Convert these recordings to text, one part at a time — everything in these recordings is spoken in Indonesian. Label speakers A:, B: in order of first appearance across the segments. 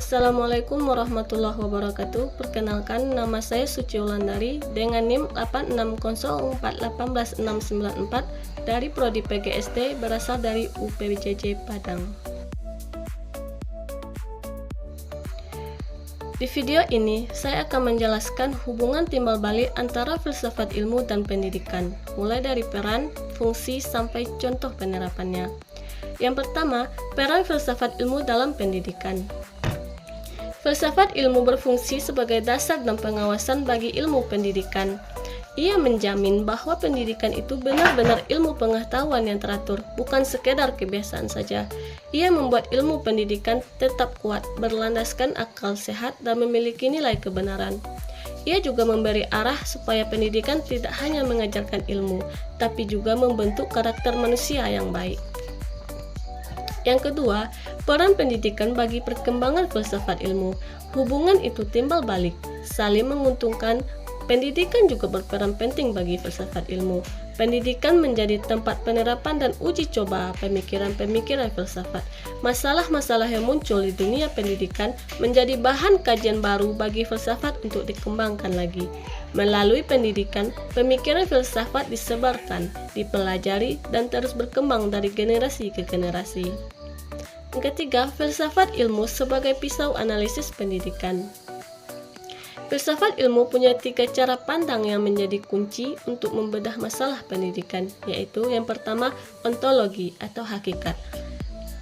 A: Assalamualaikum warahmatullahi wabarakatuh. Perkenalkan, nama saya Suci Wulandari dengan NIM 8604186994 dari Prodi PGSD berasal dari UPJJ Padang. Di video ini, saya akan menjelaskan hubungan timbal balik antara filsafat ilmu dan pendidikan, mulai dari peran, fungsi, sampai contoh penerapannya. Yang pertama, peran filsafat ilmu dalam pendidikan. Filsafat ilmu berfungsi sebagai dasar dan pengawasan bagi ilmu pendidikan. Ia menjamin bahwa pendidikan itu benar-benar ilmu pengetahuan yang teratur, bukan sekedar kebiasaan saja. Ia membuat ilmu pendidikan tetap kuat, berlandaskan akal sehat, dan memiliki nilai kebenaran. Ia juga memberi arah supaya pendidikan tidak hanya mengajarkan ilmu, tapi juga membentuk karakter manusia yang baik. Yang kedua, peran pendidikan bagi perkembangan filsafat ilmu. Hubungan itu timbal balik, saling menguntungkan. Pendidikan juga berperan penting bagi filsafat ilmu. Pendidikan menjadi tempat penerapan dan uji coba pemikiran-pemikiran filsafat. Masalah-masalah yang muncul di dunia pendidikan menjadi bahan kajian baru bagi filsafat untuk dikembangkan lagi. Melalui pendidikan, pemikiran filsafat disebarkan, dipelajari, dan terus berkembang dari generasi ke generasi. Yang ketiga, filsafat ilmu sebagai pisau analisis pendidikan. Filsafat ilmu punya 3 cara pandang yang menjadi kunci untuk membedah masalah pendidikan, yaitu yang pertama, ontologi atau hakikat.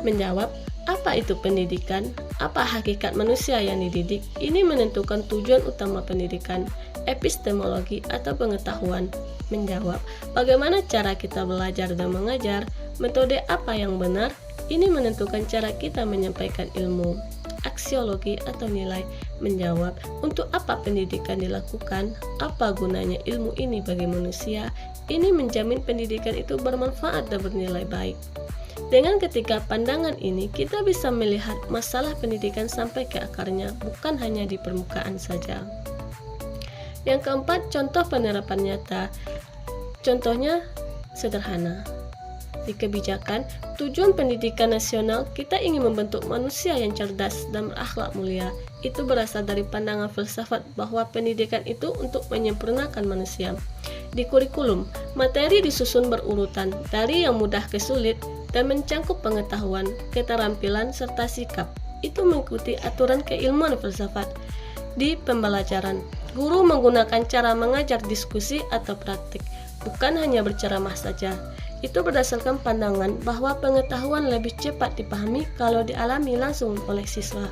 A: Menjawab, apa itu pendidikan? Apa hakikat manusia yang dididik? Ini menentukan tujuan utama pendidikan. Epistemologi atau pengetahuan. Menjawab, bagaimana cara kita belajar dan mengajar? Metode apa yang benar? Ini menentukan cara kita menyampaikan ilmu. Aksiologi atau nilai. Menjawab, untuk apa pendidikan dilakukan? Apa gunanya ilmu ini bagi manusia? Ini menjamin pendidikan itu bermanfaat dan bernilai baik. Dengan ketiga pandangan ini, kita bisa melihat masalah pendidikan sampai ke akarnya, bukan hanya di permukaan saja. Yang keempat, contoh penerapan nyata. Contohnya sederhana. Di kebijakan, tujuan pendidikan nasional, kita ingin membentuk manusia yang cerdas dan berakhlak mulia. Itu berasal dari pandangan filsafat bahwa pendidikan itu untuk menyempurnakan manusia. Di kurikulum, materi disusun berurutan dari yang mudah ke sulit dan mencangkup pengetahuan, keterampilan, serta sikap. Itu mengikuti aturan keilmuan filsafat. Di pembelajaran, guru menggunakan cara mengajar diskusi atau praktik, bukan hanya berceramah saja. Itu berdasarkan pandangan bahwa pengetahuan lebih cepat dipahami kalau dialami langsung oleh siswa.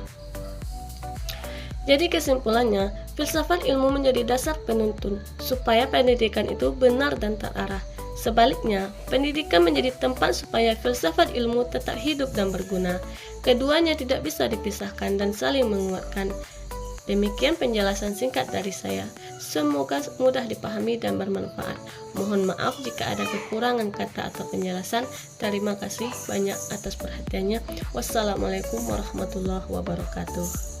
A: Jadi kesimpulannya, filsafat ilmu menjadi dasar penuntun supaya pendidikan itu benar dan terarah. Sebaliknya, pendidikan menjadi tempat supaya filsafat ilmu tetap hidup dan berguna. Keduanya tidak bisa dipisahkan dan saling menguatkan. Demikian penjelasan singkat dari saya. Semoga mudah dipahami dan bermanfaat. Mohon maaf jika ada kekurangan kata atau penjelasan. Terima kasih banyak atas perhatiannya. Wassalamualaikum warahmatullahi wabarakatuh.